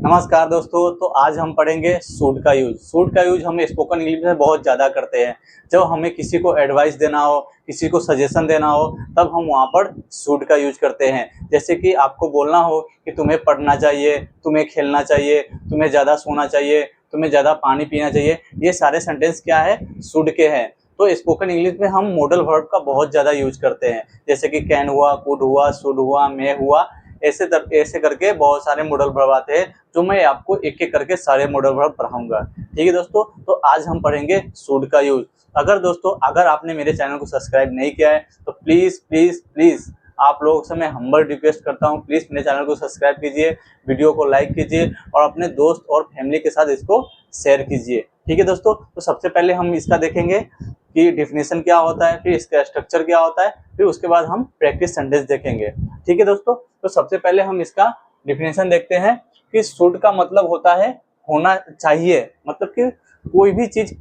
नमस्कार दोस्तों। तो आज हम पढ़ेंगे शुड का यूज। शुड का यूज हम स्पोकन इंग्लिश में बहुत ज़्यादा करते हैं। जब हमें किसी को एडवाइस देना हो, किसी को सजेशन देना हो, तब हम वहाँ पर शुड का यूज करते हैं। जैसे कि आपको बोलना हो कि तुम्हें पढ़ना चाहिए, तुम्हें खेलना चाहिए, तुम्हें ज़्यादा सोना चाहिए, तुम्हें ज़्यादा पानी पीना चाहिए। ये सारे सेंटेंस क्या है? शुड के हैं। तो स्पोकन इंग्लिश में हम मॉडल वर्ब का बहुत ज़्यादा यूज करते हैं। जैसे कि कैन हुआ, कुड हुआ, शुड हुआ, मे हुआ, ऐसे करके बहुत सारे मॉडल वर्ब आते हैं, जो मैं आपको एक एक करके सारे मॉडल वर्ब पढ़ाऊंगा। ठीक है दोस्तों, तो आज हम पढ़ेंगे शुड का यूज। अगर आपने मेरे चैनल को सब्सक्राइब नहीं किया है तो प्लीज प्लीज प्लीज आप लोगों से मैं हम्बल रिक्वेस्ट करता हूं, प्लीज मेरे चैनल को सब्सक्राइब कीजिए, वीडियो को लाइक कीजिए और अपने दोस्त और फैमिली के साथ इसको शेयर कीजिए। ठीक है दोस्तों, तो सबसे पहले हम इसका देखेंगे कि डिफिनेशन क्या होता है, फिर इसका स्ट्रक्चर क्या होता है, फिर उसके बाद हम प्रैक्टिस सेंटेंस देखेंगे। ठीक है दोस्तों, तो सबसे पहले हम इसका डिफिनेशन देखते हैं कि शुड का मतलब होता है होना चाहिए। मतलब कि कोई भी चीज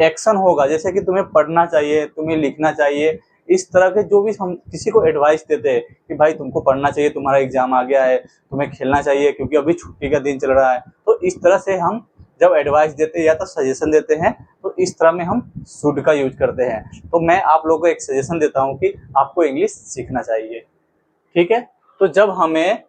एक्शन होगा, जैसे कि तुम्हें पढ़ना चाहिए, तुम्हें लिखना चाहिए, इस तरह के जो भी हम किसी को एडवाइस देते हैं कि भाई तुमको पढ़ना चाहिए, तुम्हारा एग्जाम आ गया है, तुम्हें खेलना चाहिए क्योंकि अभी छुट्टी का दिन चल रहा है। तो इस तरह से हम जब एडवाइस देते हैं या तो सजेशन देते हैं, तो इस तरह में हम शुड का यूज करते हैं। तो मैं आप लोगों को एक सजेशन देता हूँ कि आपको इंग्लिश सीखना चाहिए। ठीक है, तो जब हमें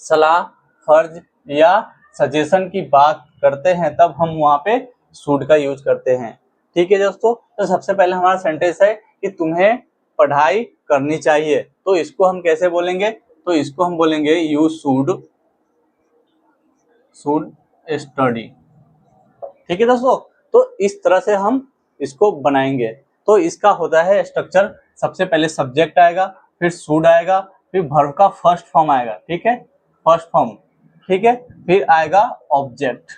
सलाह, फर्ज या सजेशन की बात करते हैं तब हम वहाँ पे शुड का यूज करते हैं। ठीक है दोस्तों, तो सबसे पहले हमारा सेंटेंस है कि तुम्हें पढ़ाई करनी चाहिए। तो इसको हम कैसे बोलेंगे? तो इसको हम बोलेंगे यू शुड स्टडी। ठीक है दोस्तों, तो इस तरह से हम इसको बनाएंगे। तो इसका होता है स्ट्रक्चर, सबसे पहले सब्जेक्ट आएगा, फिर शुड आएगा, फिर वर्ब का फर्स्ट फॉर्म आएगा। ठीक है, फर्स्ट फॉर्म। ठीक है, फिर आएगा ऑब्जेक्ट।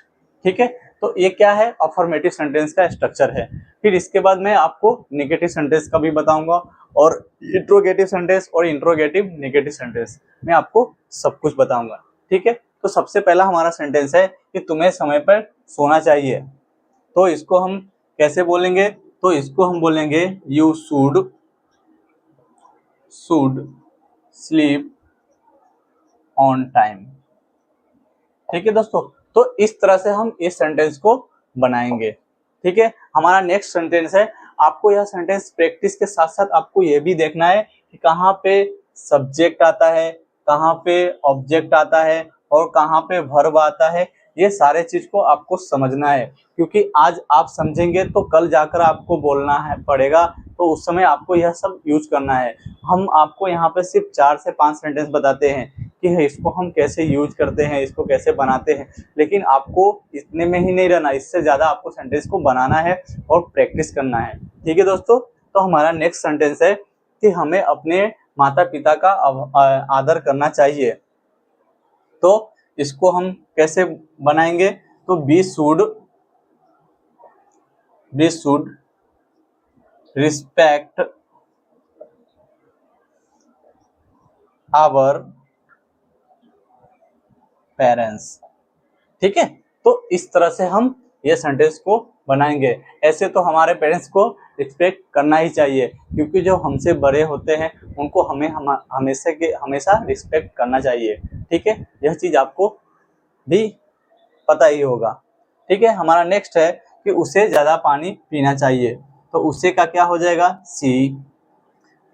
ठीक है, तो ये क्या है? अफर्मेटिव सेंटेंस का स्ट्रक्चर है। फिर इसके बाद मैं आपको नेगेटिव सेंटेंस का भी बताऊंगा और इंट्रोगेटिव सेंटेंस और इंट्रोगेटिव नेगेटिव सेंटेंस मैं आपको सब कुछ बताऊंगा। ठीक है, तो सबसे पहला हमारा सेंटेंस है कि तुम्हें समय पर सोना चाहिए। तो इसको हम कैसे बोलेंगे? तो इसको हम बोलेंगे you should sleep on time. ठीक है दोस्तों, तो इस तरह से हम इस सेंटेंस को बनाएंगे। ठीक है, हमारा नेक्स्ट सेंटेंस है। आपको यह सेंटेंस प्रैक्टिस के साथ साथ आपको यह भी देखना है कि कहाँ पे सब्जेक्ट आता है, कहाँ पे ऑब्जेक्ट आता है और कहाँ पे वर्ब आता है। ये सारे चीज को आपको समझना है, क्योंकि आज आप समझेंगे तो कल जाकर आपको बोलना है पड़ेगा, तो उस समय आपको यह सब यूज करना है। हम आपको यहाँ पे सिर्फ 4 से 5 सेंटेंस बताते हैं कि इसको हम कैसे यूज करते हैं, इसको कैसे बनाते हैं, लेकिन आपको इतने में ही नहीं रहना, इससे ज्यादा आपको सेंटेंस को बनाना है और प्रैक्टिस करना है। ठीक है दोस्तों, तो हमारा नेक्स्ट सेंटेंस है कि हमें अपने माता पिता का आदर करना चाहिए। तो इसको हम कैसे बनाएंगे? तो we should respect our parents. ठीक है, तो इस तरह से हम ये सेंटेंस को बनाएंगे। ऐसे तो हमारे पेरेंट्स को रिस्पेक्ट करना ही चाहिए, क्योंकि जो हमसे बड़े होते हैं उनको हमें हमेशा रिस्पेक्ट करना चाहिए। ठीक है, यह चीज आपको भी पता ही होगा। ठीक है, हमारा नेक्स्ट है कि उसे ज्यादा पानी पीना चाहिए। तो उसे का क्या हो जाएगा? सी,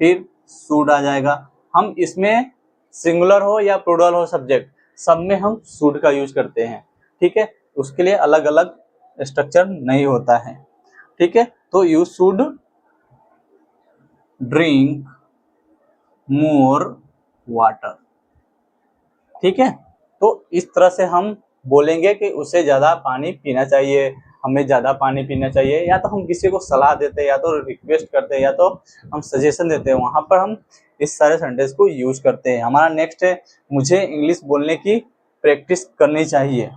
फिर शुड आ जाएगा। हम इसमें सिंगुलर हो या प्लूरल हो सब्जेक्ट, सब में हम शुड का यूज करते हैं। ठीक है, उसके लिए अलग अलग स्ट्रक्चर नहीं होता है। ठीक है, तो you should drink more water. ठीक है, तो इस तरह से हम बोलेंगे कि उसे ज्यादा पानी पीना चाहिए, हमें ज्यादा पानी पीना चाहिए। या तो हम किसी को सलाह देते हैं, या तो रिक्वेस्ट करते हैं, या तो हम सजेशन देते हैं, वहां पर हम इस सारे सेंटेंस को यूज करते हैं। हमारा नेक्स्ट है, मुझे इंग्लिश बोलने की प्रैक्टिस करनी चाहिए।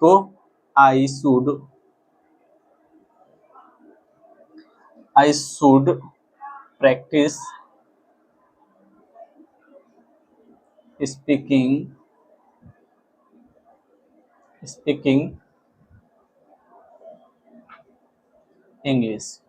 तो I should practice speaking English.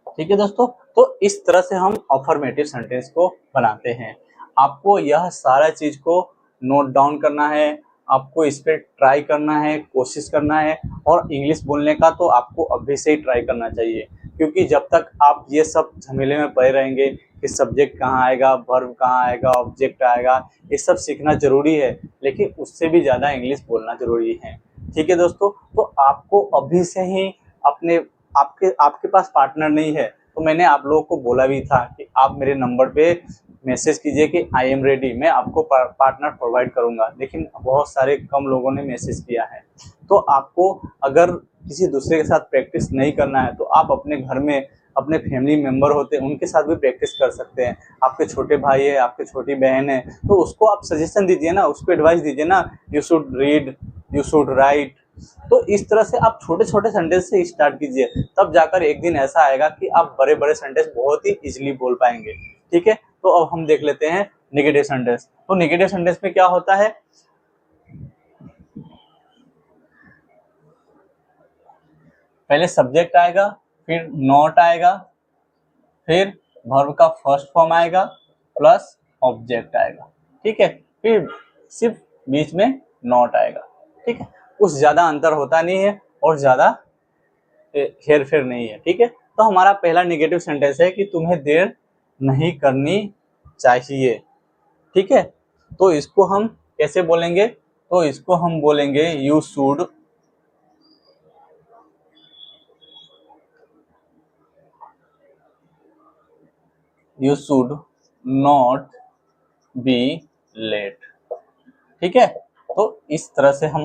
ठीक है दोस्तों, तो इस तरह से हम अफर्मेटिव सेंटेंस को बनाते हैं। आपको यह सारा चीज को नोट डाउन करना है, आपको इस पे ट्राई करना है, कोशिश करना है। और इंग्लिश बोलने का तो आपको अभी से ही ट्राई करना चाहिए, क्योंकि जब तक आप ये सब झमेले में पड़े रहेंगे कि सब्जेक्ट कहाँ आएगा, वर्ब कहाँ आएगा, ऑब्जेक्ट आएगा, ये सब सीखना जरूरी है, लेकिन उससे भी ज़्यादा इंग्लिश बोलना जरूरी है। ठीक है दोस्तों, तो आपको अभी से ही अपने आपके पास पार्टनर नहीं है, तो मैंने आप लोगों को बोला भी था कि आप मेरे नंबर पे मैसेज कीजिए कि आई एम रेडी, मैं आपको पार्टनर प्रोवाइड करूंगा। लेकिन बहुत सारे कम लोगों ने मैसेज किया है। तो आपको अगर किसी दूसरे के साथ प्रैक्टिस नहीं करना है, तो आप अपने घर में अपने फैमिली मेंबर होते हैं उनके साथ भी प्रैक्टिस कर सकते हैं। आपके छोटे भाई है, आपके छोटी बहन है, तो उसको आप सजेशन दीजिए ना, उसको एडवाइस दीजिए ना, you should read, you should write. तो इस तरह से आप छोटे छोटे सेंटेंस से स्टार्ट कीजिए, तब जाकर एक दिन ऐसा आएगा कि आप बड़े बड़े सेंटेंस बहुत ही इजीली बोल पाएंगे। ठीक है, तो अब हम देख लेते हैं नेगेटिव सेंटेंस। तो नेगेटिव सेंटेंस में क्या होता है, पहले सब्जेक्ट आएगा, फिर नॉट आएगा, फिर वर्ब का फर्स्ट फॉर्म आएगा प्लस ऑब्जेक्ट आएगा। ठीक है, फिर सिर्फ बीच में नॉट आएगा। ठीक है, कुछ ज्यादा अंतर होता नहीं है और ज्यादा हेर फेर नहीं है। ठीक है, तो हमारा पहला नेगेटिव सेंटेंस है कि तुम्हें देर नहीं करनी चाहिए। ठीक है, तो इसको हम कैसे बोलेंगे, तो इसको हम बोलेंगे you should not be late. ठीक है, तो इस तरह से हम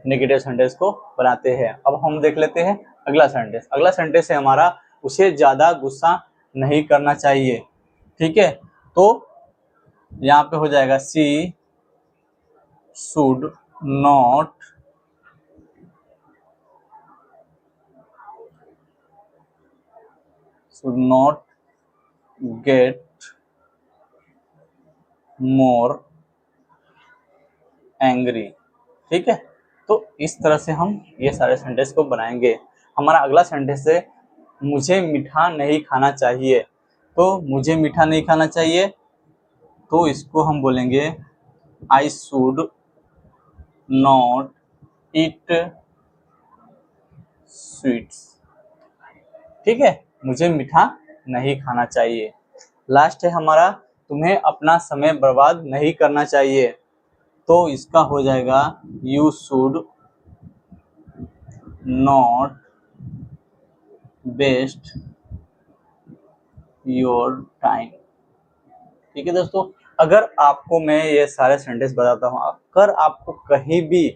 नेगेटिव सेंटेंस को बनाते हैं। अब हम देख लेते हैं अगला सेंटेंस। अगला सेंटेंस है हमारा, उसे ज्यादा गुस्सा नहीं करना चाहिए। ठीक है, तो यहाँ पे हो जाएगा she should not get more angry. ठीक है, तो इस तरह से हम ये सारे सेंटेंस को बनाएंगे। हमारा अगला सेंटेंस है, मुझे मीठा नहीं खाना चाहिए। तो मुझे मीठा नहीं खाना चाहिए, तो इसको हम बोलेंगे I should not eat sweets. ठीक है, मुझे मीठा नहीं खाना चाहिए। लास्ट है हमारा, तुम्हें अपना समय बर्बाद नहीं करना चाहिए। तो इसका हो जाएगा you should not waste your time. ठीक है दोस्तों, अगर आपको मैं ये सारे सेंटेंस बताता हूँ, अगर आपको कहीं भी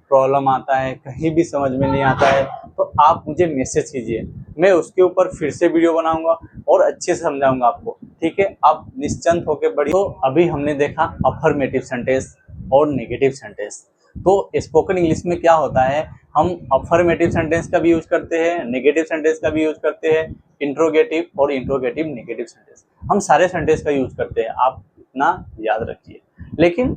प्रॉब्लम आता है, कहीं भी समझ में नहीं आता है, तो आप मुझे मैसेज कीजिए, मैं उसके ऊपर फिर से वीडियो बनाऊंगा और अच्छे से समझाऊंगा आपको। ठीक है, आप निश्चिंत होकर बढ़िए। तो अभी हमने देखा अफर्मेटिव सेंटेंस और नेगेटिव सेंटेंस। तो स्पोकन इंग्लिश में क्या होता है, हम अफर्मेटिव सेंटेंस का भी यूज करते हैं, नेगेटिव सेंटेंस का भी यूज करते हैं, इंट्रोगेटिव और इंट्रोगेटिव नेगेटिव सेंटेंस, हम सारे सेंटेंस का यूज करते हैं, आप इतना याद रखिए। लेकिन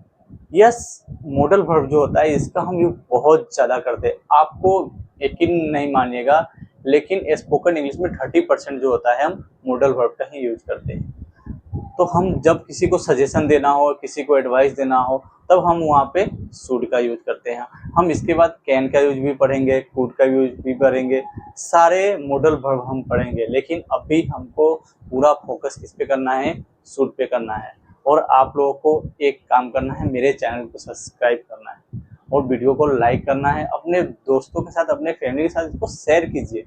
यस मॉडल वर्ब जो होता है इसका हम यूज बहुत ज्यादा करते हैं। आपको यकीन नहीं मानिएगा, लेकिन स्पोकन इंग्लिश में 30% जो होता है हम मॉडल वर्ब का ही यूज करते हैं। तो हम जब किसी को सजेशन देना हो, किसी को एडवाइस देना हो, तब हम वहाँ पे शुड का यूज करते हैं। हम इसके बाद कैन का यूज भी पढ़ेंगे, कुड का यूज भी पढ़ेंगे, सारे मॉडल वर्ब हम पढ़ेंगे। लेकिन अभी हमको पूरा फोकस किस पे करना है, शुड पे करना है। और आप लोगों को एक काम करना है, मेरे चैनल को सब्सक्राइब करना है और वीडियो को लाइक करना है, अपने दोस्तों के साथ, अपने फैमिली के साथ इसको शेयर कीजिए।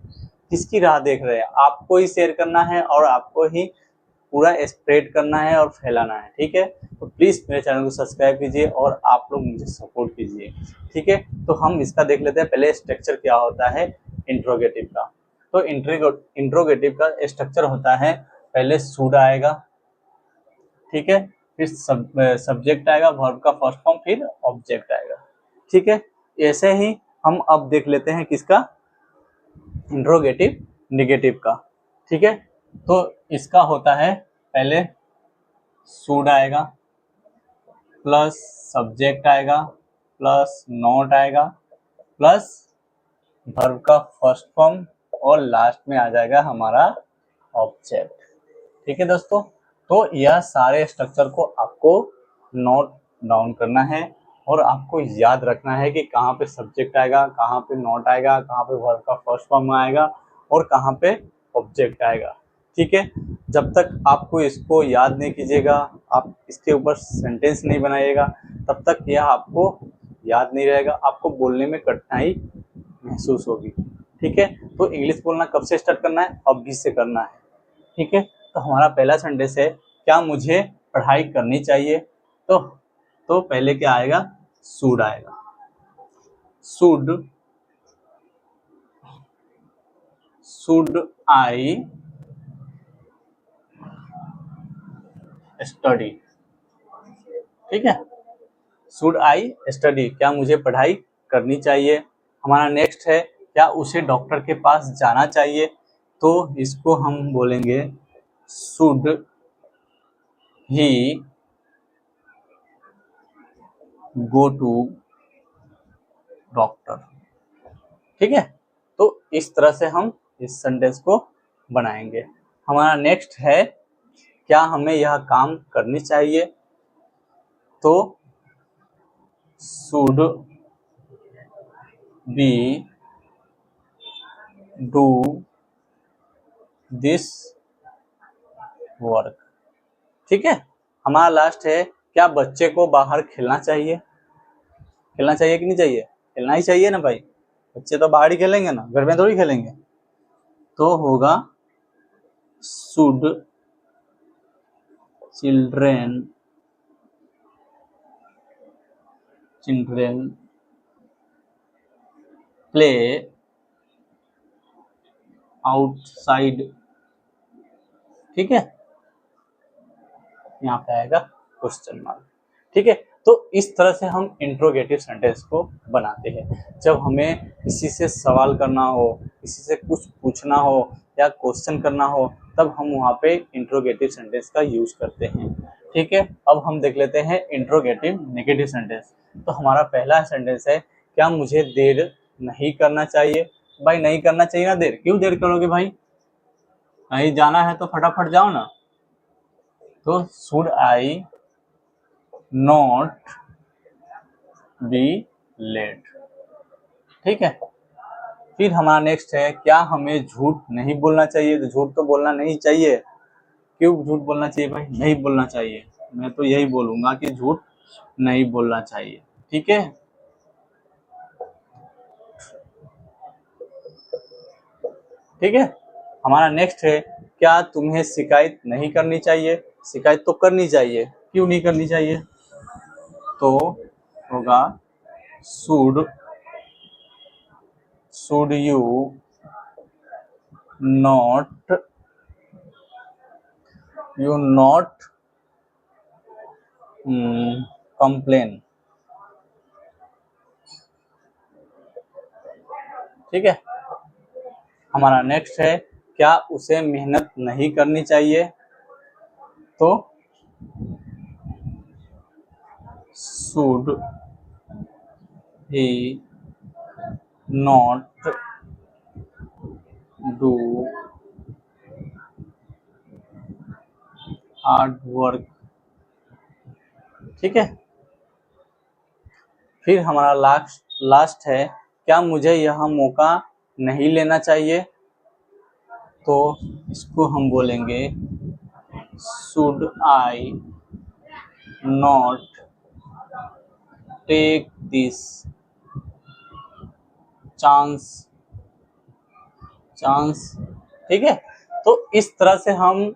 किसकी राह देख रहे हैं, आपको ही शेयर करना है और आपको ही पूरा स्प्रेड करना है और फैलाना है। ठीक है, तो प्लीज मेरे चैनल को सब्सक्राइब कीजिए और आप लोग मुझे सपोर्ट कीजिए। ठीक है, तो हम इसका देख लेते हैं पहले स्ट्रक्चर क्या होता है इंट्रोगेटिव का। तो इंट्रोगेटिव का स्ट्रक्चर होता है, पहले शुड आएगा, ठीक है, फिर सब्जेक्ट आएगा, वर्ब का फर्स्ट फॉर्म, फिर ऑब्जेक्ट आएगा। ठीक है, ऐसे ही हम अब देख लेते हैं किसका, इंट्रोगेटिव नेगेटिव का। ठीक है, तो इसका होता है पहले शुड आएगा प्लस सब्जेक्ट आएगा प्लस नॉट आएगा प्लस वर्ब का फर्स्ट फॉर्म और लास्ट में आ जाएगा हमारा ऑब्जेक्ट। ठीक है दोस्तों, तो यह सारे स्ट्रक्चर को आपको नोट डाउन करना है और आपको याद रखना है कि कहाँ पे सब्जेक्ट आएगा, कहाँ पे नॉट आएगा, कहाँ पे वर्ब का फर्स्ट फॉर्म आएगा और कहाँ पे ऑब्जेक्ट आएगा। ठीक है, जब तक आपको इसको याद नहीं कीजिएगा, आप इसके ऊपर सेंटेंस नहीं बनाइएगा, तब तक यह आपको याद नहीं रहेगा, आपको बोलने में कठिनाई महसूस होगी। ठीक है, तो इंग्लिश बोलना कब से स्टार्ट करना है? अभी से करना है। ठीक है, तो हमारा पहला सेंटेंस है, क्या मुझे पढ़ाई करनी चाहिए? तो पहले क्या आएगा? शुड आएगा। Should I study. ठीक है, शुड आई स्टडी, क्या मुझे पढ़ाई करनी चाहिए। हमारा नेक्स्ट है, क्या उसे डॉक्टर के पास जाना चाहिए? तो इसको हम बोलेंगे should he go to doctor. ठीक है, तो इस तरह से हम इस सेंटेंस को बनाएंगे। हमारा नेक्स्ट है, क्या हमें यह काम करनी चाहिए? तो should be do this work. ठीक है, हमारा लास्ट है, क्या बच्चे को बाहर खेलना चाहिए? खेलना चाहिए कि नहीं चाहिए? खेलना ही चाहिए ना भाई, बच्चे तो बाहर ही खेलेंगे ना, घर में थोड़ी खेलेंगे। तो होगा शुड चिल्ड्रेन प्ले आउटसाइड। ठीक है, यहाँ पे आएगा क्वेश्चन मार्क। ठीक है, तो इस तरह से हम इंट्रोगेटिव सेंटेंस को बनाते हैं। जब हमें किसी से सवाल करना हो, किसी से कुछ पूछना हो या क्वेश्चन करना हो, तब हम वहाँ पे इंट्रोगेटिव सेंटेंस का यूज करते हैं। ठीक है, अब हम देख लेते हैं इंट्रोगेटिव नेगेटिव सेंटेंस। तो हमारा पहला सेंटेंस है, क्या मुझे देर नहीं करना चाहिए? भाई नहीं करना चाहिए ना देर, क्यों देर करोगे भाई? कहीं जाना है तो फटाफट जाओ ना। तो should I not be late. ठीक है, फिर हमारा नेक्स्ट है, क्या हमें झूठ नहीं बोलना चाहिए? तो झूठ तो बोलना नहीं चाहिए। क्यों झूठ बोलना चाहिए भाई? नहीं बोलना चाहिए। मैं तो यही बोलूंगा कि झूठ नहीं बोलना चाहिए। ठीक है, ठीक है, हमारा नेक्स्ट है, क्या तुम्हें शिकायत नहीं करनी चाहिए? शिकायत तो करनी चाहिए, क्यों नहीं करनी चाहिए? तो होगा शुड यू नॉट कंप्लेन। ठीक है, हमारा नेक्स्ट है, क्या उसे मेहनत नहीं करनी चाहिए? तो should he not do hard work. ठीक है, फिर हमारा लास्ट है, क्या मुझे यह मौका नहीं लेना चाहिए? तो इसको हम बोलेंगे should I not take this chance. ठीक है, तो इस तरह से हम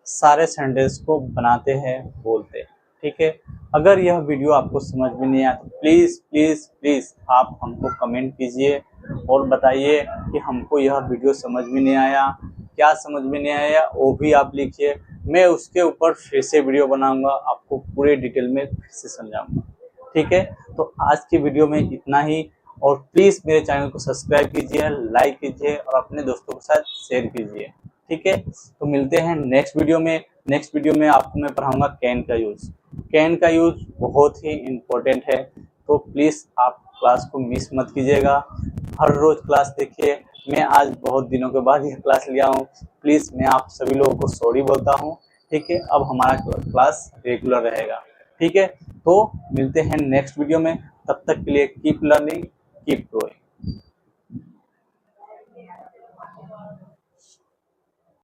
सारे सेंटेंस को बनाते हैं, बोलते हैं। ठीक है, अगर यह वीडियो आपको समझ में नहीं आया तो प्लीज़ प्लीज़ प्लीज़ आप हमको कमेंट कीजिए और बताइए कि हमको यह वीडियो समझ में नहीं आया, क्या समझ में नहीं आया वो भी आप लिखिए। मैं उसके ऊपर फिर से वीडियो बनाऊंगा, आपको पूरे डिटेल में फिर से समझाऊंगा। ठीक है, तो आज की वीडियो में इतना ही, और प्लीज़ मेरे चैनल को सब्सक्राइब कीजिए, लाइक कीजिए और अपने दोस्तों के साथ शेयर कीजिए। ठीक है, तो मिलते हैं नेक्स्ट वीडियो में। नेक्स्ट वीडियो में आपको मैं पढ़ाऊंगा कैन का यूज़। कैन का यूज़ बहुत ही इम्पोर्टेंट है, तो प्लीज़ आप क्लास को मिस मत कीजिएगा। हर रोज़ क्लास देखिए। मैं आज बहुत दिनों के बाद यह क्लास लिया हूँ, प्लीज़ मैं आप सभी लोगों को सॉरी बोलता हूँ। ठीक है, अब हमारा क्लास रेगुलर रहेगा। ठीक है, तो मिलते हैं नेक्स्ट वीडियो में, तब तक के लिए कीप लर्निंग, कीप ग्रोइंग।